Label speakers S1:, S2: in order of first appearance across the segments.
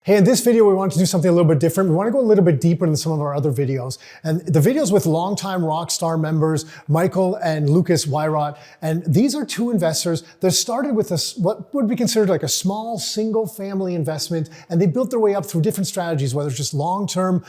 S1: Hey, in this video, we want to do something a little bit different. We want to go a little bit deeper than some of our other videos. And the videos with longtime Rockstar members, Michal and Lukasz Wywrot. And these are two investors that started with what would be considered like a small single family investment. And they built their way up through different strategies, whether it's just long-term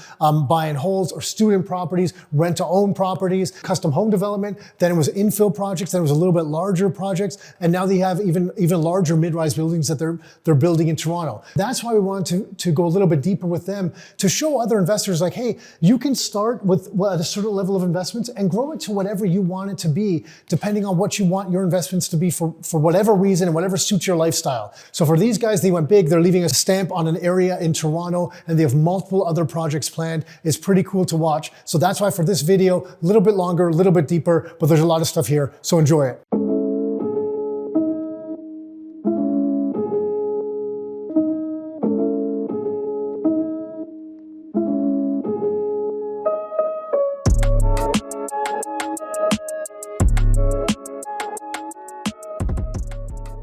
S1: buy and holds or student properties, rent to own properties, custom home development. Then it was infill projects. Then it was a little bit larger projects. And now they have even larger mid-rise buildings that they're building in Toronto. That's why we want to go a little bit deeper with them, to show other investors like, hey, you can start with a certain level of investments and grow it to whatever you want it to be, depending on what you want your investments to be for whatever reason and whatever suits your lifestyle. So for these guys, they went big. They're leaving a stamp on an area in Toronto, and they have multiple other projects planned. It's pretty cool to watch. So that's why for this video, a little bit longer, a little bit deeper, but there's a lot of stuff here. So enjoy it.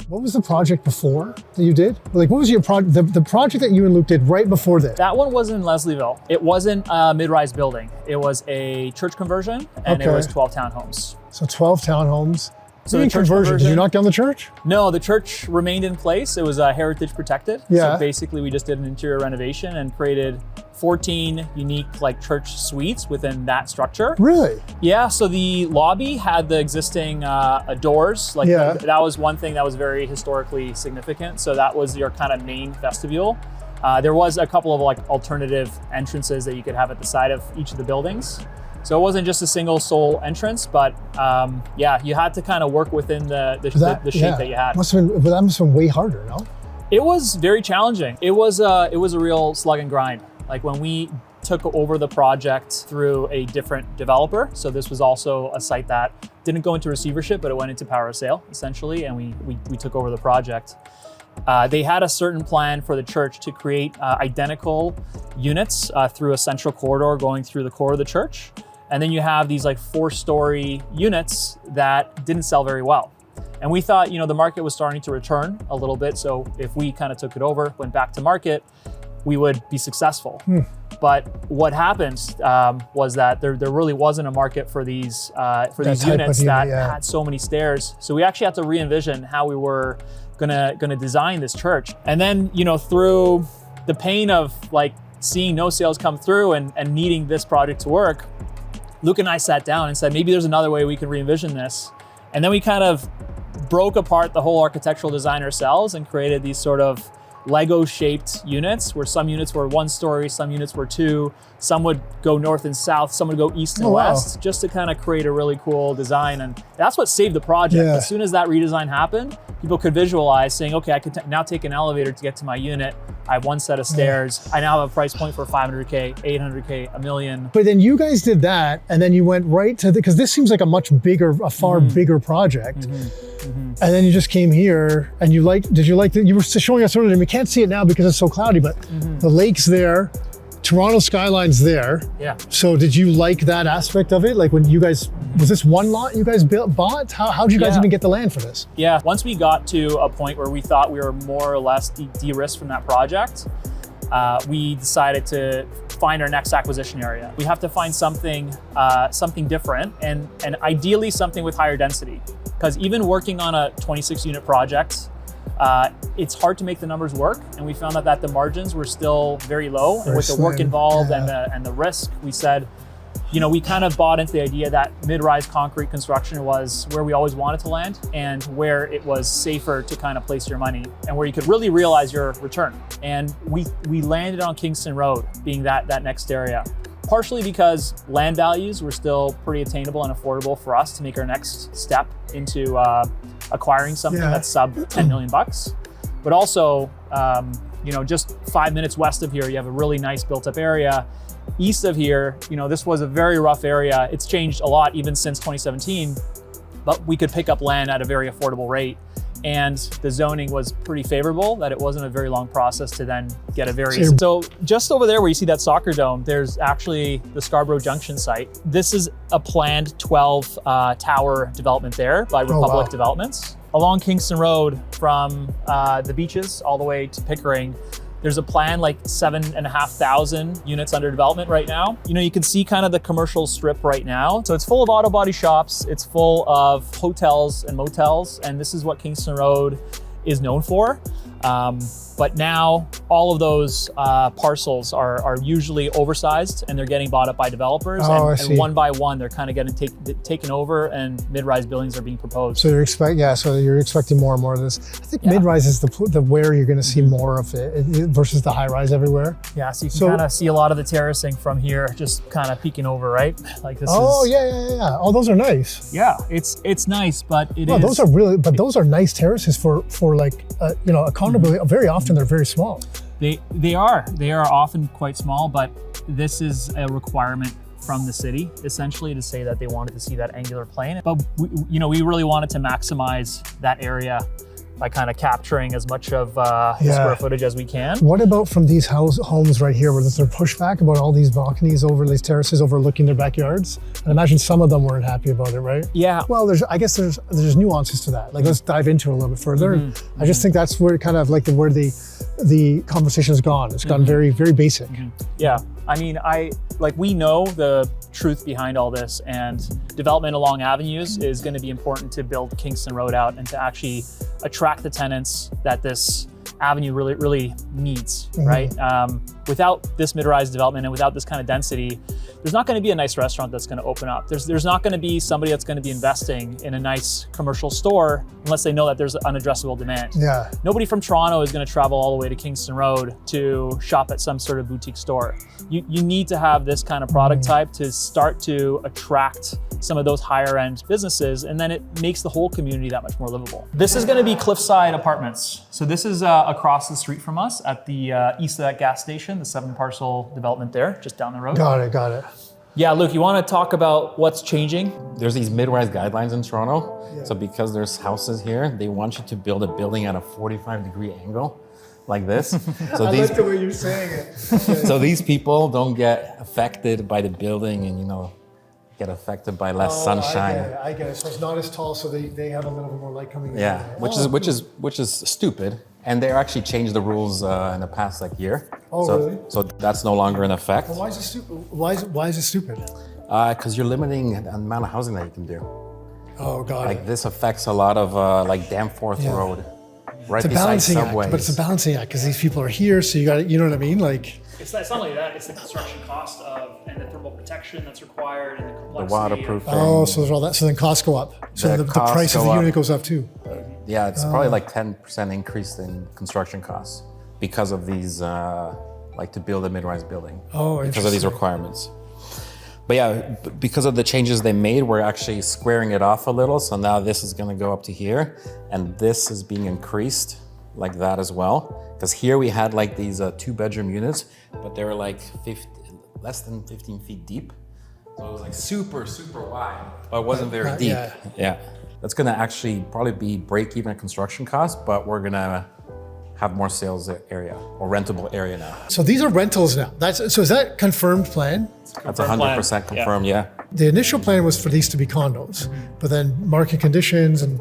S1: What was the project before that you did? Like, what was your project, the project that you and Luke did right before this?
S2: That one was in Leslieville. It wasn't a mid-rise building. It was a church conversion, and it was 12 townhomes.
S1: So 12 townhomes.
S2: So the church conversion,
S1: did you knock down the church?
S2: No, the church remained in place. It was heritage protected.
S1: Yeah.
S2: So basically we just did an interior renovation and created 14 unique church suites within that structure.
S1: Really?
S2: Yeah, so the lobby had the existing doors. That was one thing that was very historically significant. So that was your kind of main vestibule. There was a couple of alternative entrances that you could have at the side of each of the buildings. So it wasn't just a single sole entrance, but yeah, you had to kind of work within the shape that you had.
S1: That must have been way harder, no?
S2: It was very challenging. It was a real slug and grind. Like when we took over the project through a different developer. So this was also a site that didn't go into receivership, but it went into power of sale essentially, and we took over the project. They had a certain plan for the church to create identical units through a central corridor going through the core of the church. And then you have these 4-story units that didn't sell very well. And we thought, the market was starting to return a little bit. So if we kind of took it over, went back to market, we would be successful. But what happened was that there really wasn't a market for these units that had so many stairs. So we actually had to re-envision how we were gonna design this church. And then, through the pain of seeing no sales come through and needing this project to work, Luke and I sat down and said, maybe there's another way we can re-envision this. And then we kind of broke apart the whole architectural design ourselves and created these sort of Lego-shaped units, where some units were 1 story, some units were 2, some would go north and south, some would go east and west, just to kind of create a really cool design. And that's what saved the project. As soon as that redesign happened, people could visualize saying, okay, I could now take an elevator to get to my unit. I have 1 set of stairs. I now have a price point for 500K, 800K, $1 million.
S1: But then you guys did that, and then you went right to because this seems like a far bigger project. And then you just came here, and you were showing us earlier, and we can't see it now because it's so cloudy, but the lake's there, Toronto skyline's there.
S2: Yeah.
S1: So did you like that aspect of it? Like when you guys, was this one lot you guys bought? How did you guys even get the land for this?
S2: Yeah, once we got to a point where we thought we were more or less de-risked from that project, we decided to find our next acquisition area. We have to find something different and ideally something with higher density. Because even working on a 26 unit project, it's hard to make the numbers work. And we found that the margins were still very low. And with the work involved and the risk, we said, we kind of bought into the idea that mid-rise concrete construction was where we always wanted to land and where it was safer to kind of place your money and where you could really realize your return. And we landed on Kingston Road being that next area. Partially because land values were still pretty attainable and affordable for us to make our next step into acquiring something that's sub 10 million bucks. But also, just 5 minutes west of here, you have a really nice built up area. East of here, this was a very rough area. It's changed a lot even since 2017, but we could pick up land at a very affordable rate. And the zoning was pretty favorable, that it wasn't a very long process to then get a variance. So just over there where you see that soccer dome, there's actually the Scarborough Junction site. This is a planned 12 tower development there by Republic Developments. Along Kingston Road from the beaches all the way to Pickering, There's a plan like 7,500 units under development right now. You can see kind of the commercial strip right now. So it's full of auto body shops. It's full of hotels and motels. And this is what Kingston Road is known for. But now all of those parcels are usually oversized and they're getting bought up by developers. And one by one, they're kind of getting taken over and mid-rise buildings are being proposed.
S1: So you're expecting more and more of this. I think mid-rise is the where you're going to see more of it versus the high-rise everywhere.
S2: Yeah, so you can kind of see a lot of the terracing from here, just kind of peeking over, right? Like this.
S1: Yeah. Oh, those are nice.
S2: Yeah, it's nice, but
S1: those are nice terraces for like a condo building. Very often they're very small.
S2: They are often quite small, but this is a requirement from the city, essentially, to say that they wanted to see that angular plane. But we really wanted to maximize that area by kind of capturing as much of the square footage as we can.
S1: What about from these homes right here, where there's a pushback about all these balconies over these terraces overlooking their backyards? I imagine some of them weren't happy about it, right?
S2: Yeah.
S1: Well, I guess there's nuances to that. Like, let's dive into it a little bit further. I just think that's where kind of like where the conversation has gone. It's gotten very, very basic.
S2: Yeah. I mean, we know the truth behind all this, and development along avenues is going to be important to build Kingston Road out and to actually attract the tenants that this avenue really needs, right? Without this mid-rise development and without this kind of density, there's not going to be a nice restaurant that's going to open up. There's not going to be somebody that's going to be investing in a nice commercial store unless they know that there's unaddressable demand.
S1: Yeah.
S2: Nobody from Toronto is going to travel all the way to Kingston Road to shop at some sort of boutique store. You need to have this kind of product type to start to attract some of those higher end businesses, and then it makes the whole community that much more livable. This is going to be Cliffside Apartments. So this is across the street from us at the east of that gas station, the 7 parcel development there, just down the road.
S1: Got it.
S2: Yeah, Luke, you want to talk about what's changing?
S3: There's these mid-rise guidelines in Toronto. Yeah. So because there's houses here, they want you to build a building at a 45-degree angle like this. So
S1: I like the way you're saying it.
S3: So these people don't get affected by the building and, get affected by less sunshine.
S1: I get it. So it's not as tall, so they have a little bit more light coming in.
S3: Yeah, which is stupid. And they actually changed the rules in the past year.
S1: Really?
S3: So that's no longer in effect.
S1: Well, why is it stupid? Why is it stupid?
S3: Because you're limiting the amount of housing that you can do.
S1: Oh, got it.
S3: This affects a lot of Danforth Road, right beside subways.
S1: But it's a balancing act because these people are here, so you got you know what I mean?
S2: It's not only that; it's the construction cost and the thermal protection that's required and the complexity.
S3: The waterproofing.
S1: So there's all that. So then costs go up. So the price of the unit goes up too.
S3: Yeah, it's probably 10% increase in construction costs because of these, to build a mid-rise building.
S1: Oh,
S3: because of these requirements. But yeah, because of the changes they made, we're actually squaring it off a little. So now this is going to go up to here, and this is being increased like that as well. Because here we had these 2-bedroom units, but they were less than 15 feet deep. So it was super, super wide, but it wasn't very deep. Yeah. That's gonna actually probably be break-even construction costs, but we're gonna have more sales area or rentable area now.
S1: So these are rentals now. So is that confirmed plan?
S3: That's 100% confirmed, yeah.
S1: The initial plan was for these to be condos, but then market conditions and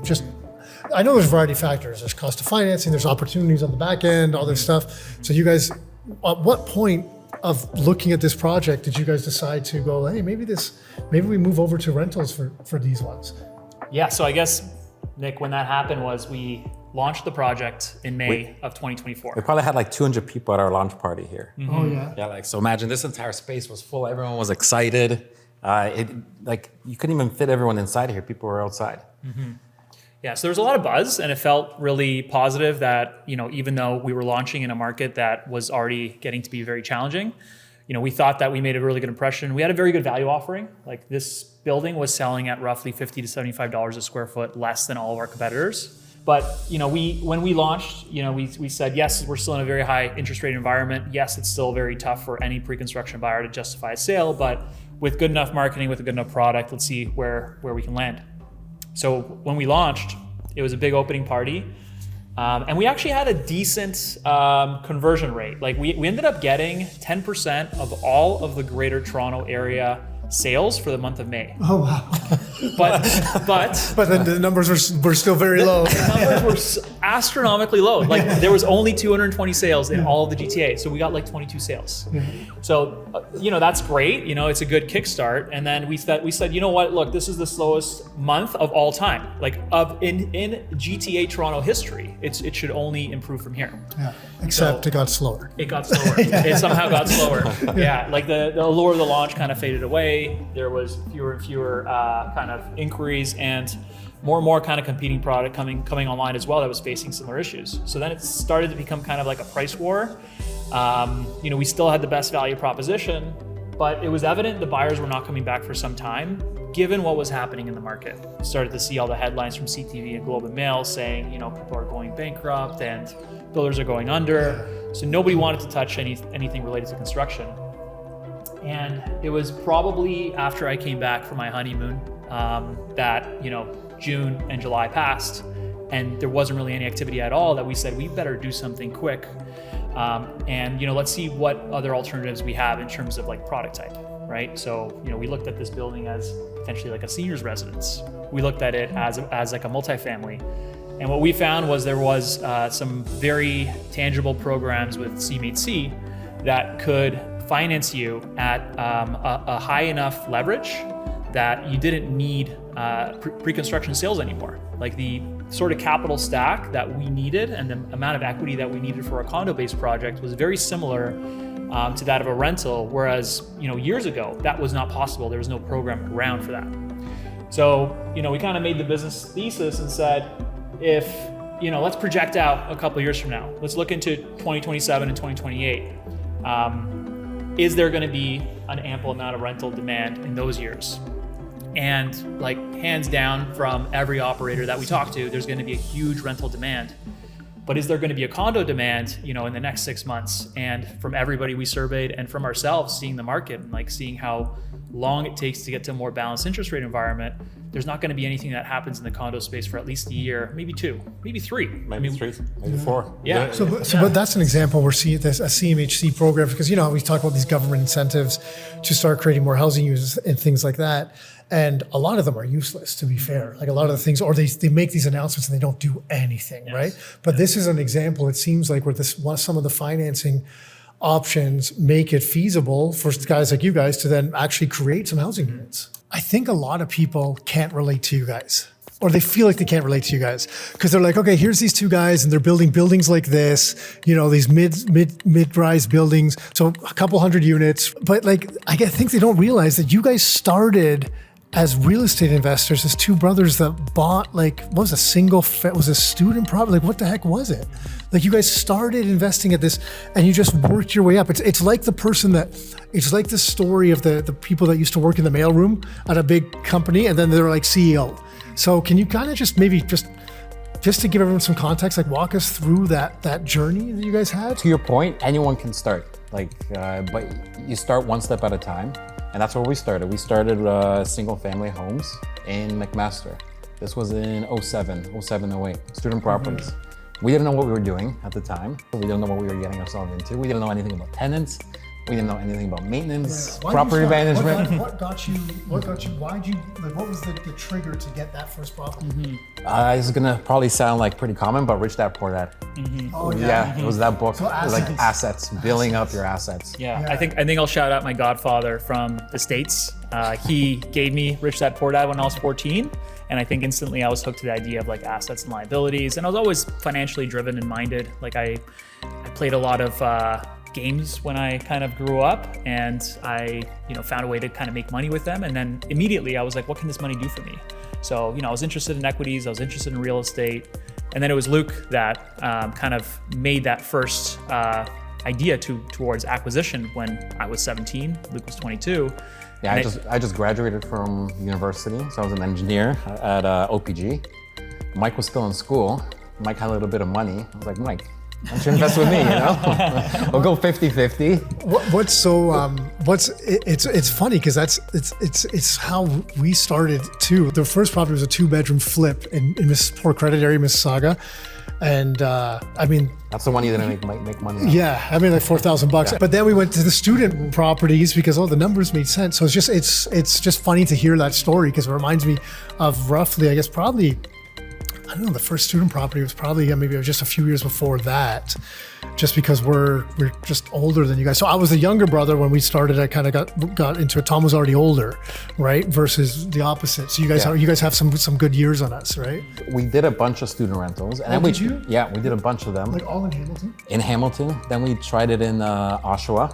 S1: I know there's a variety of factors. There's cost of financing, there's opportunities on the back end, all this stuff. So you guys, at what point of looking at this project did you guys decide to go, hey, maybe we move over to rentals for these ones?
S2: Yeah, so I guess, Nick, when that happened was we launched the project in May of 2024.
S3: We probably had 200 people at our launch party here.
S1: Oh yeah.
S3: Yeah, so imagine this entire space was full. Everyone was excited. You couldn't even fit everyone inside here. People were outside.
S2: Yeah, so there was a lot of buzz, and it felt really positive that, even though we were launching in a market that was already getting to be very challenging, we thought that we made a really good impression. We had a very good value offering. This building was selling at roughly $50 to $75 a square foot, less than all of our competitors. But when we launched, we said, yes, we're still in a very high interest rate environment. Yes, it's still very tough for any pre-construction buyer to justify a sale, but with good enough marketing, with a good enough product, let's see where we can land. So when we launched, it was a big opening party. And we actually had a decent conversion rate. We ended up getting 10% of all of the Greater Toronto Area sales for the month of May.
S1: Oh wow!
S2: But
S1: then the numbers were still very low.
S2: The numbers were astronomically low. Like there was only 220 sales in all of the GTA. So we got like 22 sales. So, that's great. It's a good kickstart. And then we said, you know what, look, this is the slowest month of all time. Like in GTA Toronto history, it should only improve from here.
S1: Yeah. Except it got slower.
S2: It got slower. It somehow got slower. Yeah. Like the allure of the launch kind of faded away. There was fewer and fewer kind of inquiries and more and more kind of competing product coming online as well that was facing similar issues. So then it started to become kind of like a price war. We still had the best value proposition, but it was evident the buyers were not coming back for some time, given what was happening in the market. We started to see all the headlines from CTV and Globe and Mail saying, people are going bankrupt and builders are going under. So nobody wanted to touch anything related to construction. And it was probably after I came back from my honeymoon that, June and July passed and there wasn't really any activity at all, that we said, we better do something quick. And let's see what other alternatives we have in terms of like product type, right? So, we looked at this building as potentially like a senior's residence. We looked at it as like a multifamily. And what we found was there was some very tangible programs with CMHC that could finance you at a high enough leverage that you didn't need pre-construction sales anymore. Like the sort of capital stack that we needed and the amount of equity that we needed for a condo-based project was very similar to that of a rental, whereas years ago that was not possible. There was no program around for that. So we kind of made the business thesis and said, if let's project out a couple of years from now. Let's look into 2027 and 2028. Is there going to be an ample amount of rental demand in those years? And like hands down from every operator that we talk to, there's going to be a huge rental demand. But is there going to be a condo demand, in the next 6 months? And from everybody we surveyed and from ourselves seeing the market and like seeing how long it takes to get to a more balanced interest rate environment, there's not going to be anything that happens in the condo space for at least a year, maybe 2, maybe 3.
S3: Maybe 3, maybe 4.
S2: Yeah.
S1: But that's an example where there's a CMHC program, because we talk about these government incentives to start creating more housing units and things like that. And a lot of them are useless, to be fair. Like a lot of the things, or they make these announcements and they don't do anything, right? But this is an example, it seems like, where some of the financing options make it feasible for guys like you guys to then actually create some housing units. I think a lot of people can't relate to you guys, or they feel like they can't relate to you guys, because they're like, okay, here's these two guys and they're building buildings like this, these mid-rise buildings, so a couple hundred units. But like, I think they don't realize that you guys started as real estate investors, as two brothers that bought was a student property? Like, what the heck was it? Like, you guys started investing at this and you just worked your way up. It's like it's like the story of the people that used to work in the mailroom at a big company and then they're like CEO. So can you kind of just maybe just to give everyone some context, like walk us through that journey that you guys had?
S3: To your point, anyone can start, but you start one step at a time. And that's where we started. We started single family homes in McMaster. This was in 07, 08, student properties. We didn't know what we were doing at the time. We didn't know what we were getting ourselves into. We didn't know anything about tenants. We didn't know anything about maintenance, property management.
S1: What got you, what was the trigger to get that first property?
S3: This is gonna probably sound like pretty common, but Rich Dad Poor Dad.
S1: Oh yeah.
S3: It was that book.
S1: So
S3: it was like assets, building up your assets.
S2: Yeah. I think I'll shout out my godfather from the States. He gave me Rich Dad Poor Dad when I was 14. And I think instantly I was hooked to the idea of like assets and liabilities. And I was always financially driven and minded. Like I played a lot of games when I kind of grew up, and I found a way to kind of make money with them. And then immediately I was like, what can this money do for me? So I was interested in equities, I was interested in real estate. And then it was Luke that kind of made that first idea towards acquisition when I was 17, Luke was 22.
S3: Yeah, I just graduated from university, so I was an engineer at OPG. Mike was still in school. Mike had a little bit of money. I was like, Mike, why don't you invest with me, We'll go 50-50.
S1: It's funny because it's how we started too. The first property was a 2-bedroom flip in Poor Credit area, Mississauga. And
S3: that's the one you didn't make money on.
S1: Yeah, like $4,000. Yeah. But then we went to the student properties because the numbers made sense. So it's just funny to hear that story, because it reminds me of roughly, I guess probably I don't know, the first student property was probably maybe it was just a few years before that, just because we're just older than you guys. So I was the younger brother when we started. I kind of got into it. Tom was already older, right? Versus the opposite. So you guys have some good years on us, right?
S3: We did a bunch of student rentals. And then
S1: did you?
S3: Yeah, we did a bunch of them.
S1: Like all in Hamilton?
S3: In Hamilton. Then we tried it in Oshawa,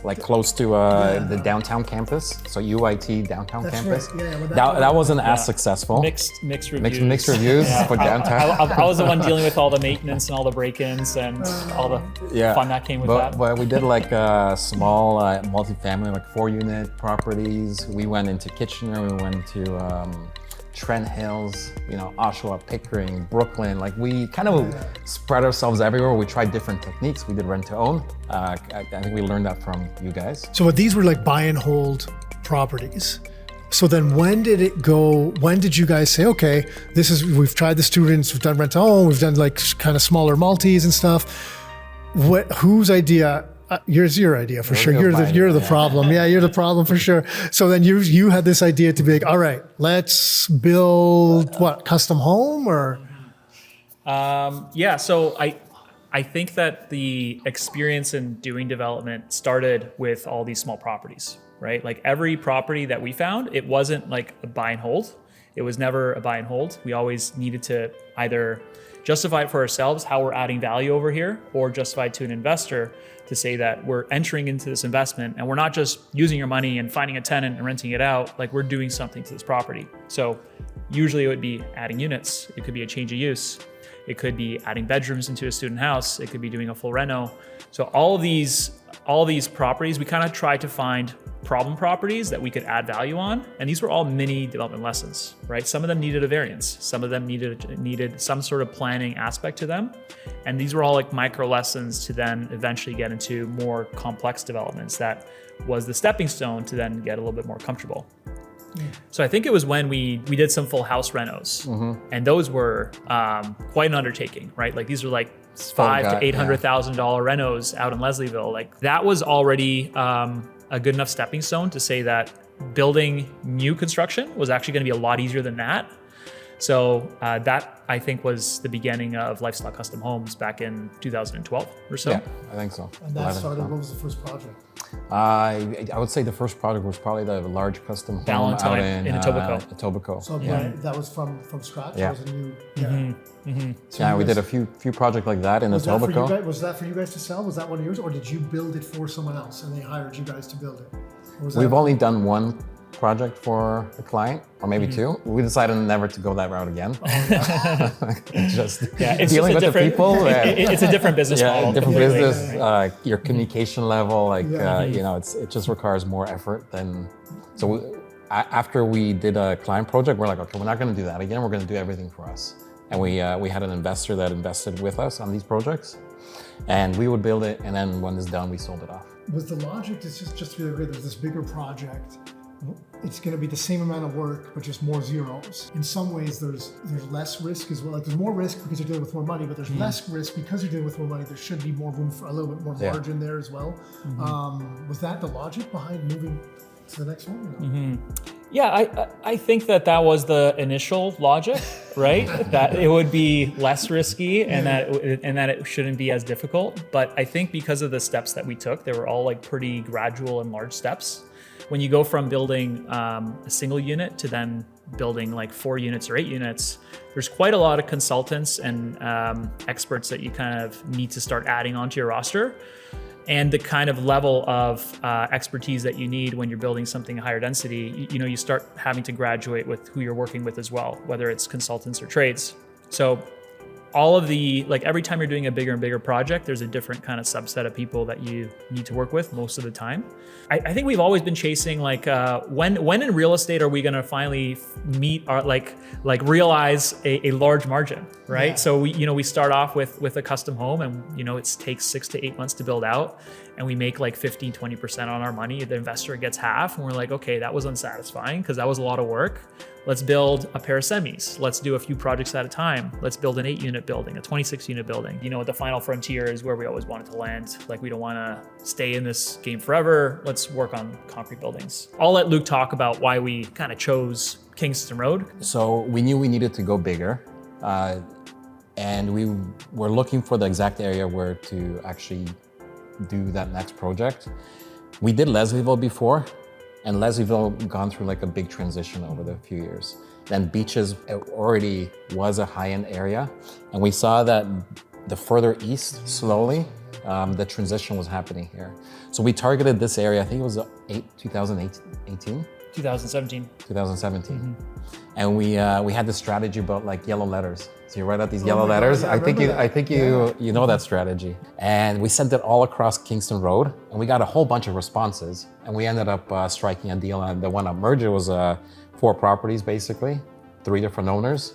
S3: like close to the downtown campus. So UIT downtown campus.
S1: Right. Yeah,
S3: that wasn't as successful.
S2: Mixed reviews.
S3: Mixed reviews for downtown.
S2: I was the one dealing with all the maintenance and all the break-ins and all the fun that came with that.
S3: But we did like small multifamily, like 4-unit properties. We went into Kitchener. We went to Trent Hills, Oshawa, Pickering, Brooklyn. Like we kind of spread ourselves everywhere. We tried different techniques. We did rent to own. I think we learned that from you guys.
S1: So these were like buy and hold properties. So then when did you guys say, okay, we've tried the students, we've done rent to own, we've done like kind of smaller multis and stuff. Whose idea? Yours, your idea for sure. You're the problem. Yeah, you're the problem for sure. So then you had this idea to be like, all right, let's build custom home or?
S2: Yeah. So I think that the experience in doing development started with all these small properties, right? Like every property that we found, it wasn't like a buy and hold. It was never a buy and hold. We always needed to either justify it for ourselves, how we're adding value over here, or justify it to an investor to say that we're entering into this investment and we're not just using your money and finding a tenant and renting it out, like we're doing something to this property. So usually it would be adding units. It could be a change of use. It could be adding bedrooms into a student house. It could be doing a full reno. So all these properties, we kind of tried to find problem properties that we could add value on. And these were all mini development lessons, right? Some of them needed a variance. Some of them needed some sort of planning aspect to them. And these were all like micro lessons to then eventually get into more complex developments. That was the stepping stone to then get a little bit more comfortable. So I think it was when we did some full house renos, and those were quite an undertaking, right? Like these were like $500,000 to $800,000 renos out in Leslieville. Like that was already a good enough stepping stone to say that building new construction was actually going to be a lot easier than that. So that I think was the beginning of Lifestyle Custom Homes back in 2012 or so.
S3: Yeah, I think so.
S1: And that started, what was the first project?
S3: I would say the first project was probably the large custom home
S2: Valentine in Etobicoke.
S3: Etobicoke.
S1: So that was from scratch?
S3: Yeah.
S1: That was a new,
S3: So we did a few projects like that in Etobicoke.
S1: Was that for you guys to sell? Was that one of yours? Or did you build it for someone else and they hired you guys to build it?
S3: We've only done one project for a client, or maybe two. We decided never to go that route again.
S2: It's
S3: dealing with the people.
S2: It's a different business model.
S3: Different business. Your communication level, it just requires more effort than. So after we did a client project, we're like, okay, we're not going to do that again. We're going to do everything for us. And we had an investor that invested with us on these projects, and we would build it, and then when it's done, we sold it off.
S1: Was the logic just to be agree? There's this bigger project. It's going to be the same amount of work, but just more zeros. In some ways, there's less risk as well. Like there's more risk because you're dealing with more money, but there's less risk because you're dealing with more money. There should be more room for a little bit more margin there as well. Was that the logic behind moving to the next one?
S2: Yeah, I think that was the initial logic, right? That it would be less risky and that it shouldn't be as difficult. But I think because of the steps that we took, they were all like pretty gradual and large steps. When you go from building a single unit to then building like 4 units or 8 units, there's quite a lot of consultants and experts that you kind of need to start adding onto your roster. And the kind of level of expertise that you need when you're building something higher density, you start having to graduate with who you're working with as well, whether it's consultants or trades. So all of every time you're doing a bigger and bigger project, there's a different kind of subset of people that you need to work with most of the time. I think we've always been chasing when in real estate are we going to finally meet our realize a large margin, right? Yeah. So we start off with a custom home and it takes 6 to 8 months to build out, and we make like 15-20% on our money. The investor gets half, and we're like, okay, that was unsatisfying because that was a lot of work. Let's build a pair of semis. Let's do a few projects at a time. Let's build an 8-unit building, a 26-unit building. You know what the final frontier is, where we always wanted to land. Like, we don't want to stay in this game forever. Let's work on concrete buildings. I'll let Luke talk about why we kind of chose Kingston Road.
S3: So we knew we needed to go bigger, and we were looking for the exact area where to actually do that next project. We did Leslieville before, and Leslieville gone through like a big transition over the few years. Then Beaches already was a high-end area, and we saw that the further east, slowly, the transition was happening here. So we targeted this area, I think it was 2018?
S2: 2017.
S3: 2017.
S2: Mm-hmm.
S3: And we had this strategy about like yellow letters. So you write out these yellow letters. God, yeah, I think you know that strategy. And we sent it all across Kingston Road, and we got a whole bunch of responses. And we ended up striking a deal. And the one up merger was 4 properties, basically, 3 different owners.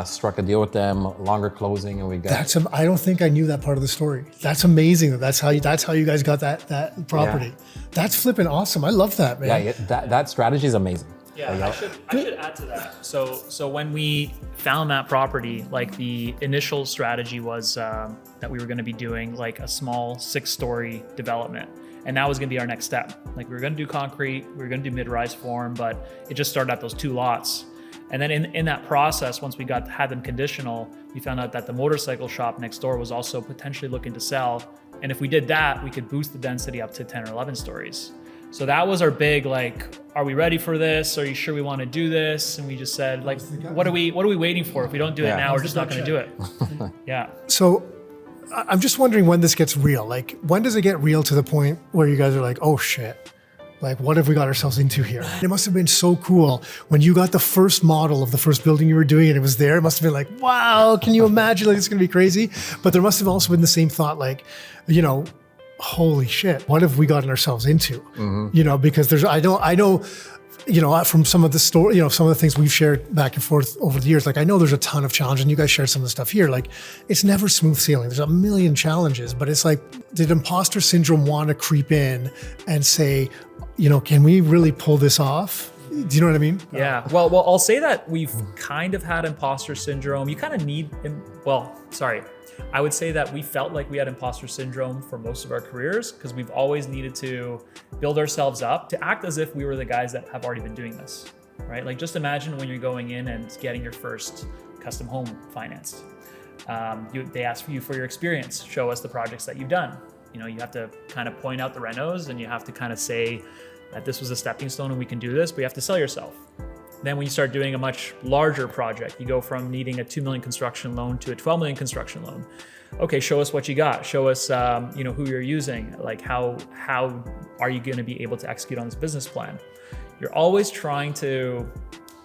S3: Struck a deal with them, longer closing, and we got.
S1: I don't think I knew that part of the story. That's amazing. That's how you guys got that property. Yeah. That's flipping awesome. I love that, man.
S3: Yeah, that strategy is amazing.
S2: Yeah, I should add to that. So when we found that property, like, the initial strategy was that we were going to be doing like a small 6-story development. And that was going to be our next step. Like, we were going to do concrete, we were going to do mid-rise form, but it just started at those 2 lots. And then in that process, once we had them conditional, we found out that the motorcycle shop next door was also potentially looking to sell. And if we did that, we could boost the density up to 10 or 11 stories. So that was our big, like, are we ready for this? Are you sure we want to do this? And we just said, like, what are we waiting for? If we don't do it now, we're just not going to do it. Yeah.
S1: So I'm just wondering when this gets real. Like, when does it get real to the point where you guys are like, oh shit, like, what have we got ourselves into here? It must have been so cool when you got the first model of the first building you were doing and it was there. It must have been like, wow, can you imagine? Like, it's going to be crazy. But there must have also been the same thought, like, you know, holy shit, what have we gotten ourselves into? Mm-hmm. You know, because I know, you know, from some of the story, you know, some of the things we've shared back and forth over the years, like, I know there's a ton of challenge, and you guys shared some of the stuff here. Like, it's never smooth sailing. There's a million challenges, but it's like, did imposter syndrome want to creep in and say, you know, can we really pull this off? Do you know what I mean?
S2: Yeah. Well, I'll say that we've kind of had imposter syndrome. You kind of need, I would say that we felt like we had imposter syndrome for most of our careers, because we've always needed to build ourselves up to act as if we were the guys that have already been doing this, right? Like, just imagine when you're going in and getting your first custom home financed. They ask you for your experience. Show us the projects that you've done. You know, you have to kind of point out the renos, and you have to kind of say that this was a stepping stone and we can do this, but you have to sell yourself. Then when you start doing a much larger project, you go from needing a 2 million construction loan to a 12 million construction loan. Okay, show us what you got. Show us, you know, who you're using. Like, how are you going to be able to execute on this business plan? You're always trying to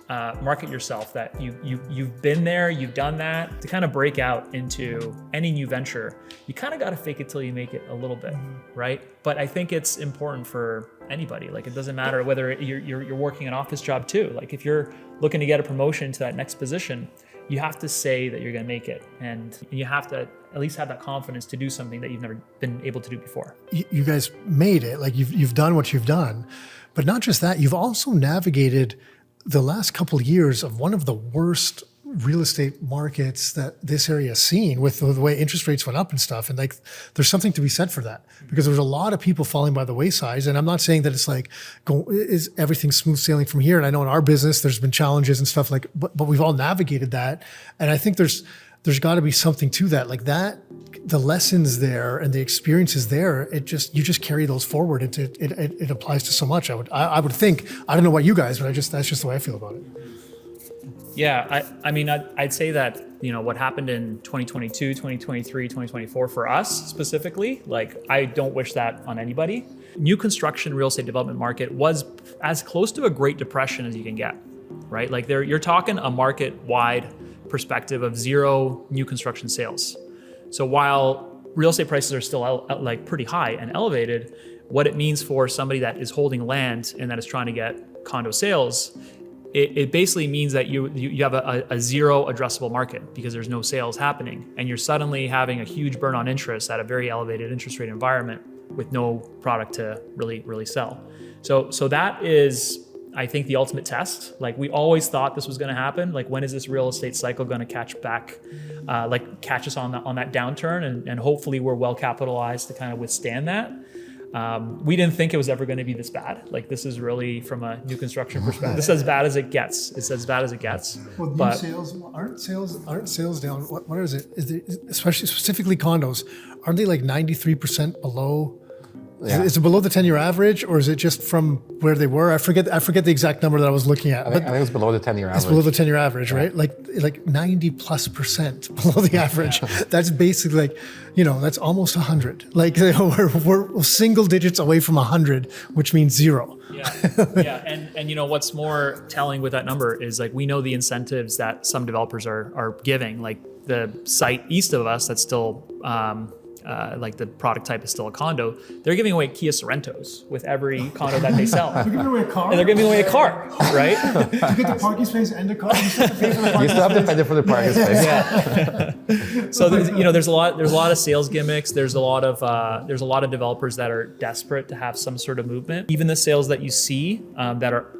S2: market yourself, that you've been there, you've done that. To kind of break out into any new venture, you kind of got to fake it till you make it a little bit, right? But I think it's important for anybody. Like, it doesn't matter whether you're working an office job too. Like, if you're looking to get a promotion to that next position, you have to say that you're going to make it, and you have to at least have that confidence to do something that you've never been able to do before.
S1: You guys made it. Like, you've done what you've done, but not just that, you've also navigated the last couple of years of one of the worst real estate markets that this area has seen, with the way interest rates went up and stuff. And like, there's something to be said for that, because there's a lot of people falling by the wayside. And I'm not saying that it's like, is everything smooth sailing from here? And I know in our business, there's been challenges and stuff, like, but we've all navigated that. And I think there's got to be something to that, like that, the lessons there and the experiences there, you just carry those forward. It applies to so much. I would think, I don't know about you guys, but that's just the way I feel about it.
S2: Yeah, I mean, I'd say that, you know, what happened in 2022, 2023, 2024 for us specifically, like, I don't wish that on anybody. New construction real estate development market was as close to a Great Depression as you can get, right? Like, you're talking a market-wide perspective of 0 new construction sales. So while real estate prices are still like pretty high and elevated, what it means for somebody that is holding land and that is trying to get condo sales, it basically means that you have a 0 addressable market, because there's no sales happening, and you're suddenly having a huge burn on interest at a very elevated interest rate environment with no product to really sell. So that is I think, the ultimate test. Like, we always thought this was going to happen. Like, when is this real estate cycle going to catch us on that downturn? And hopefully we're well capitalized to kind of withstand that. We didn't think it was ever going to be this bad. Like, this is really, from a new construction perspective, this is as bad as it gets. It's as bad as it gets.
S1: Well,
S2: but
S1: sales aren't sales down. What is it? Is it, especially specifically condos? Aren't they like 93% below?
S3: Yeah.
S1: Is it below the 10-year average, or is it just from where they were? I forget the exact number that I was looking at.
S3: I think it's below the 10-year average.
S1: It's below the 10-year average, right? Like 90+% below the average. That's basically like, that's almost 100. Like, we're single digits away from 100, which means zero.
S2: Yeah. And what's more telling with that number is, like, we know the incentives that some developers are giving. Like, the site east of us that's still like, the product type is still a condo, they're giving away Kia Sorrentos with every condo that they sell.
S1: They're giving away a car?
S2: And they're giving away a car, right?
S1: To get the parking space and a car, you still have to pay for the parking
S3: You still have to pay for the parking space.
S2: Yeah. So there's a lot of sales gimmicks. There's a lot of developers that are desperate to have some sort of movement. Even the sales that you see that are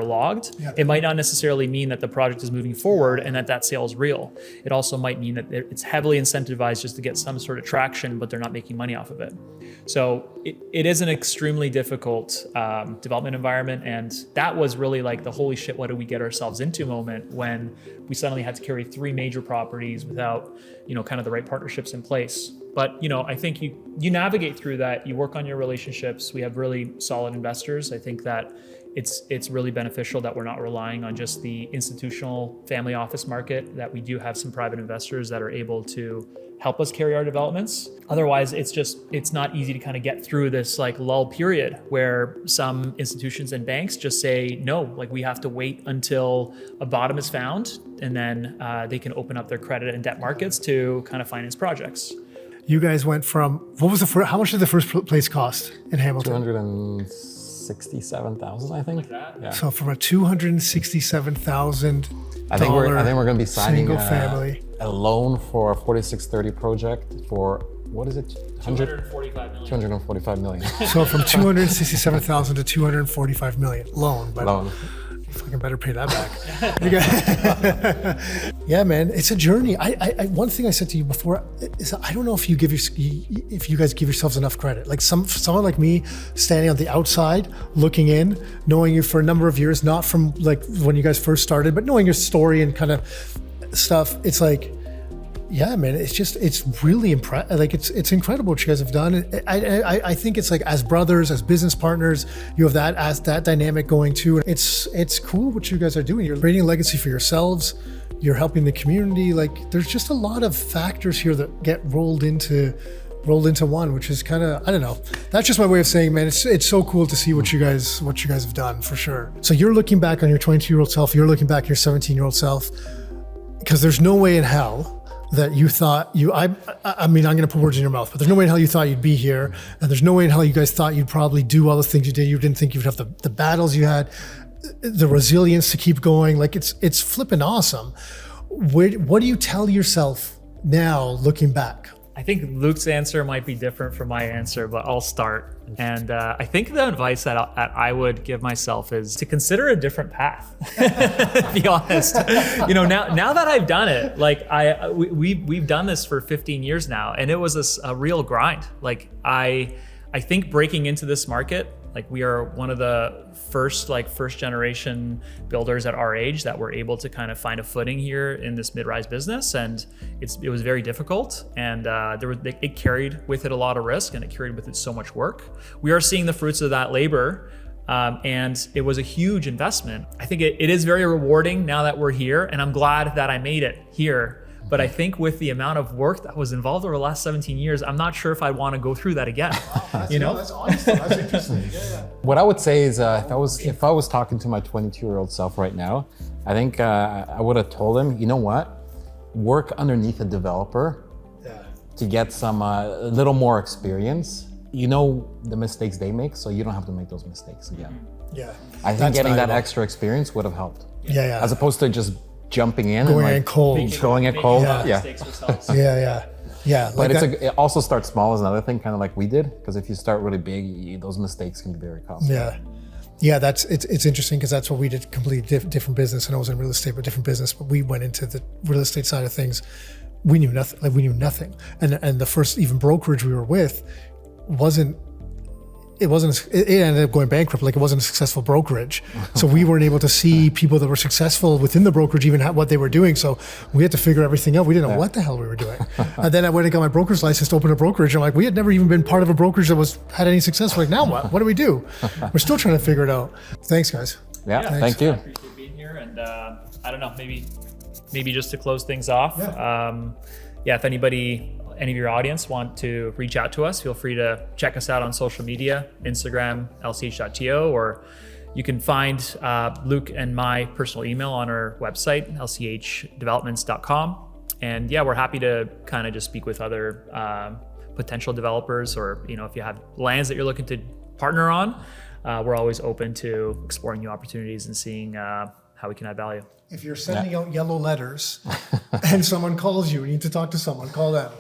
S2: logged, it might not necessarily mean that the project is moving forward and that sale is real. It also might mean that it's heavily incentivized just to get some sort of traction, but they're not making money off of it. So it is an extremely difficult development environment. And that was really like the holy shit, what did we get ourselves into moment when we suddenly had to carry 3 major properties without, kind of the right partnerships in place. But, I think you navigate through that. You work on your relationships. We have really solid investors. I think that it's really beneficial that we're not relying on just the institutional family office market, that we do have some private investors that are able to help us carry our developments. Otherwise, it's not easy to kind of get through this like lull period where some institutions and banks just say, no, like, we have to wait until a bottom is found, and then they can open up their credit and debt markets to kind of finance projects.
S1: You guys went from, how much did the first place cost in Hamilton?
S3: 267,000, I think.
S2: Like that?
S3: Yeah.
S1: So from a $267,000
S3: I think we're going to be signing
S1: single family
S3: a loan for a 4630 project for, what is it?
S2: 245 million.
S3: 245 million.
S1: So from 267,000 to 245 million loan. But
S3: Loan.
S1: you fucking better pay that back. Yeah, man, it's a journey. One thing I said to you before is I don't know if you guys give yourselves enough credit. Like someone like me standing on the outside, looking in, knowing you for a number of years, not from like when you guys first started, but knowing your story and kind of stuff. It's like, yeah, man, it's really impressive. Like it's incredible what you guys have done. I think it's like, as brothers, as business partners, you have that dynamic going too. It's cool what you guys are doing. You're creating a legacy for yourselves. You're helping the community. Like, there's just a lot of factors here that get rolled into one, which is kind of, I don't know. That's just my way of saying, man, it's so cool to see what you guys have done, for sure. So you're looking back on your 22-year-old self. You're looking back at your 17-year-old self, because there's no way in hell that you thought I mean, I'm going to put words in your mouth, but there's no way in hell you thought you'd be here. And there's no way in hell you guys thought you'd probably do all the things you did. You didn't think you'd have the battles you had, the resilience to keep going. Like, it's flipping awesome. What do you tell yourself now looking back?
S2: I think Luke's answer might be different from my answer, but I'll start. And I think the advice that I would give myself is to consider a different path. To be honest, now that I've done it, like we've done this for 15 years now, and it was a real grind. Like I think breaking into this market, like, we are one of the first generation builders at our age that were able to kind of find a footing here in this mid-rise business. And it was very difficult. And it carried with it a lot of risk, and it carried with it so much work. We are seeing the fruits of that labor. And it was a huge investment. I think it is very rewarding now that we're here, and I'm glad that I made it here. But I think with the amount of work that was involved over the last 17 years, I'm not sure if I'd want to go through that again.
S1: That's honest. That's interesting. Yeah.
S3: What I would say is, if I was talking to my 22-year-old self right now, I think I would have told him, you know what, work underneath a developer to get some a little more experience. You know the mistakes they make, so you don't have to make those mistakes again.
S1: Yeah.
S3: I think getting that extra experience would have helped.
S1: Yeah.
S3: As opposed to just jumping in
S1: going
S3: and
S1: in cold.
S2: Yeah.
S1: Yeah.
S3: But it also starts small is another thing, kind of like we did, because if you start really big, those mistakes can be very costly.
S1: Yeah. Yeah, it's interesting because that's what we did, completely different business. And I was in real estate, but different business. But we went into the real estate side of things. We knew nothing. Like we knew nothing. And the first even brokerage we were with it ended up going bankrupt. Like it wasn't a successful brokerage. So we weren't able to see people that were successful within the brokerage, even what they were doing. So we had to figure everything out. We didn't know what the hell we were doing. And then I went and got my broker's license to open a brokerage. I'm like, we had never even been part of a brokerage that had any success. We're like, now what? What do we do? We're still trying to figure it out. Thanks, guys.
S3: Yeah, thank you.
S2: I appreciate being here. And I don't know, maybe just to close things off. If any of your audience want to reach out to us, feel free to check us out on social media, Instagram, lch.to, or you can find Luke and my personal email on our website, lchdevelopments.com. And we're happy to kind of just speak with other potential developers, or if you have lands that you're looking to partner on, we're always open to exploring new opportunities and seeing how we can add value.
S1: If you're sending out yellow letters and someone calls you, you need to talk to someone, call them.